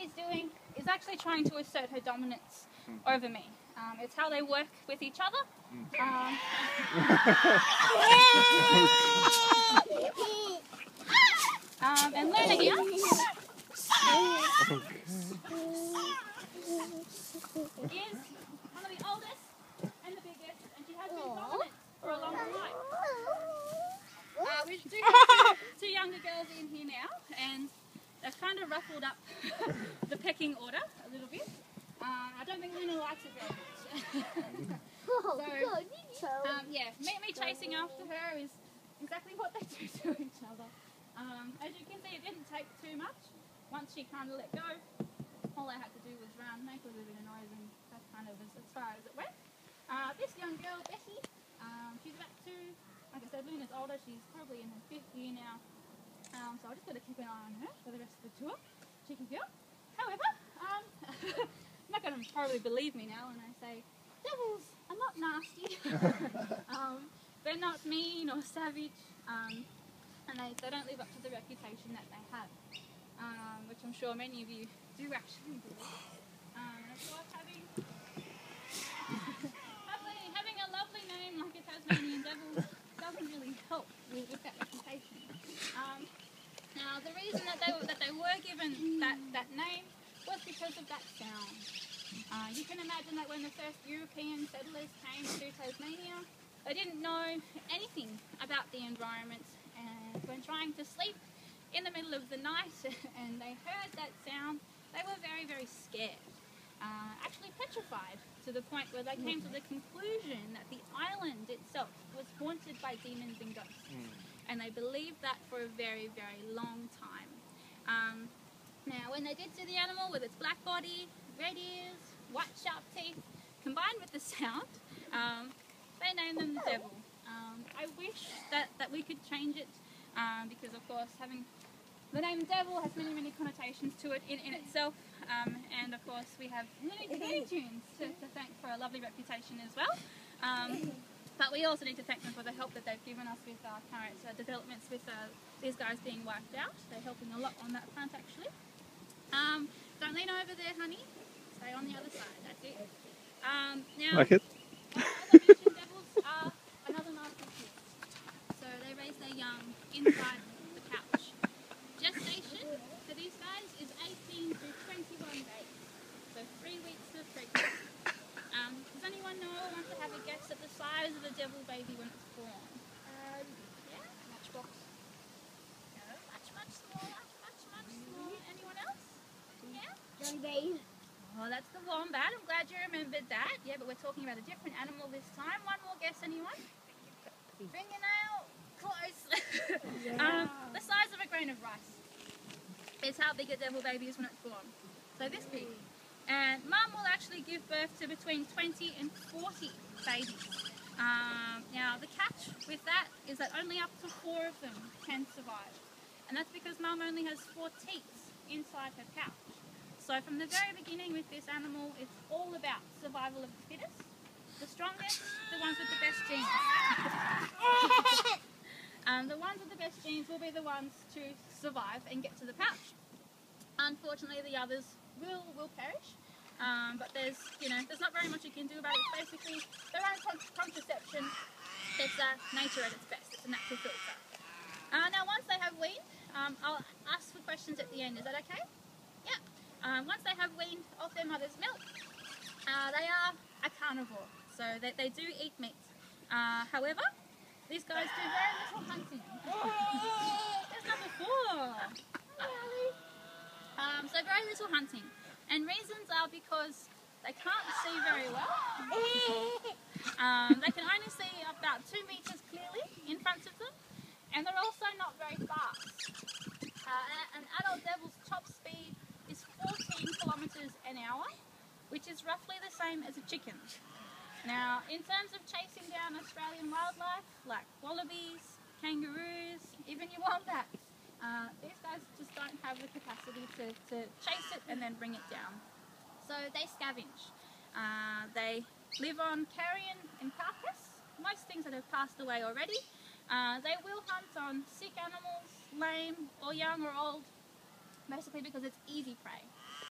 she's doing is actually trying to assert her dominance over me. It's how they work with each other. And Luna here is one of the oldest and the biggest, and she has been dominant for a long time. We do have two younger girls in here now, and they've kind of ruffled up the pecking order a little bit. I don't think Luna likes it very much. Yeah, me chasing after her is exactly what they do to each other. As you can see, it didn't take too much. Once she kind of let go, all I had to do was run, make a little bit of noise, and that's kind of as far as it went. This young girl, Betty, she's about 2. Like I said, Luna's older. She's probably in her 5th year now. So I just got to keep an eye on her for the rest of the tour. Cheeky girl. However, you're not going to probably believe me now when I say devils are not nasty. They're not mean or savage. And they don't live up to the reputation that they have, which I'm sure many of you do actually believe. And of course, having a lovely name like a Tasmanian Devil doesn't really help with that reputation. Now, the reason that they were given that name was because of that sound. You can imagine that when the first European settlers came to Tasmania, they didn't know anything about the environment. And when trying to sleep in the middle of the night and they heard that sound, they were very, very scared. Actually petrified, to the point where they came to the conclusion that the island itself was haunted by demons and ghosts. And they believed that for a very, very long time. Now, when they did see the animal with its black body, red ears, white sharp teeth, combined with the sound, they named them the Devil. I wish that we could change it, because of course having the name Devil has many, many connotations to it in itself, and of course we have Looney Tunes to thank for a lovely reputation as well. But we also need to thank them for the help that they've given us with our current developments with these guys being wiped out. They're helping a lot on that front actually. Don't lean over there, honey. Stay on the other side, that's it. Now, like it? As I mentioned, devils are another nasty kid. So they raise their young inside the pouch. Gestation for these guys is 18 to 21 days. So 3 weeks of pregnancy. Does anyone know or want to have a guess at the size of a devil baby when it's born? Yeah? Matchbox. No, much smaller, much smaller. Anyone else? Yeah? Johnny Babe. Oh, that's the wombat. I'm glad you remembered that. Yeah, but we're talking about a different animal this time. One more guess, anyone? Fingernail? Close. The size of a grain of rice is how big a devil baby is when it's born. So this big. And mum will actually give birth to between 20 and 40 babies. Now, the catch with that is that only up to 4 of them can survive. And that's because mum only has 4 teats inside her pouch. So from the very beginning with this animal, it's all about survival of the fittest. The strongest, the ones with the best genes. The ones with the best genes will be the ones to survive and get to the pouch. Unfortunately, the others will perish. But there's not very much you can do about it. It's basically their own contraception. It's nature at its best. It's a natural filter. Now, once they have weaned, I'll ask for questions at the end. Is that okay? Yeah. Once they have weaned off their mother's milk, they are a carnivore, so they do eat meat. However, these guys do very little hunting. There's number 4. So very little hunting. And reasons are because they can't see very well. They can only see about 2 meters clearly in front of them, and they're also not very fast. An adult devil's top speed is 14 kilometers an hour, which is roughly the same as a chicken. Now, in terms of chasing down Australian wildlife, like wallabies, kangaroos, even your wombats, these guys just don't have the capacity to chase it and then bring it down. So they scavenge. They live on carrion and carcass, most things that have passed away already. They will hunt on sick animals, lame or young or old, basically because it's easy prey.